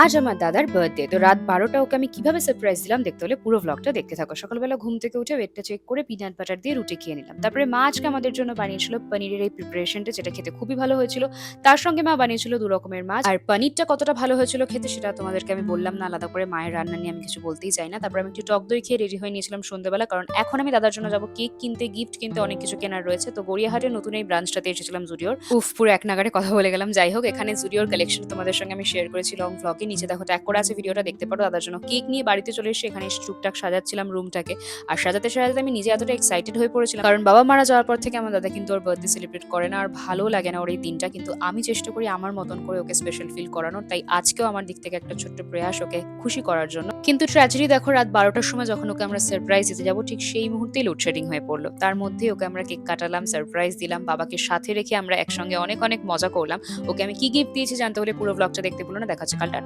আজ আমার দাদার বার্থডে। তো রাত ১২টা ওকে আমি কিভাবে সারপ্রাইজ দিলাম দেখতে হলে পুরো ভ্লগটা দেখতে থাকো। সকালবেলা ঘুম থেকে উঠে ওয়েটটা চেক করে পিনাট বাটার দিয়ে রুটি খেয়ে নিলাম। তারপরে মা আজকে আমাদের জন্য বানিয়েছিল পনিরের এই প্রিপারেশনটা, যেটা খেতে খুবই ভালো হয়েছিল। তার সঙ্গে মা বানিয়েছিল ২ রকমের মাছ। আর পনিরটা কতটা ভালো হয়েছিল খেতে সেটা তোমাদেরকে আমি বললাম না আলাদা করে, মায়ের রান্না নিয়ে আমি কিছু বলতেই চাই না। তারপরে আমি একটু টক দই খেয়ে রেডি হয়ে নিয়েছিলাম সন্ধ্যেবেলা, কারণ এখন আমি দাদার জন্য যাবো কেক কিনতে, গিফট কিনতে, অনেক কিছু কেনার রয়েছে। তো গড়িয়াহাটের নতুন এই ব্রাঞ্চটাতে এসেছিলাম জুডিওর। উফ, পুরো এক নাগাড়ে কথা বলে গেলাম। যাই হোক, এখানে জুডিওর কালেকশন তোমাদের সঙ্গে আমি শেয়ার করেছি লং ভ্লগে। নিচে দেখো ট্যাগ করা আছে, ভিডিওটা দেখতে পারো। দাদার জন্য কেক নিয়ে বাড়িতে চলে এসে এখানে এসে টুকটাক সাজাচ্ছিলাম রুমটাকে। আর সাজাতে সাজাতে আমি নিজে এতটা এক্সাইটেড হয়ে পড়েছিলাম, কারণ বাবা মারা যাওয়ার পর থেকে আমার দাদা কিন্তু ওর বার্থডে সেলিব্রেট করে না, আর ভালো লাগে না ওর এই দিনটা। কিন্তু আমি চেষ্টা করি আমার মতন করে ওকে স্পেশাল ফিল করানোর। তাই আজকেও আমার দিক থেকে একটা ছোট্ট প্রয়াস ওকে খুশি করার জন্য। কিন্তু ট্র্যাজেডি দেখো, রাত ১২টার সময় যখন ওকে আমরা সারপ্রাইজ দিতে যাবো, ঠিক সেই মুহূর্তেই লোডশেডিং হয়ে পড়লো। তার মধ্যেই ওকে আমরা কেক কাটালাম, সারপ্রাইজ দিলাম, বাবাকে সাথে রেখে আমরা একসঙ্গে অনেক অনেক মজা করলাম। ওকে আমি কি গিফট দিয়েছি জানতে হলে পুরো ব্লগটা দেখতে ভুলো না। দেখা হচ্ছে কাল। টাটা।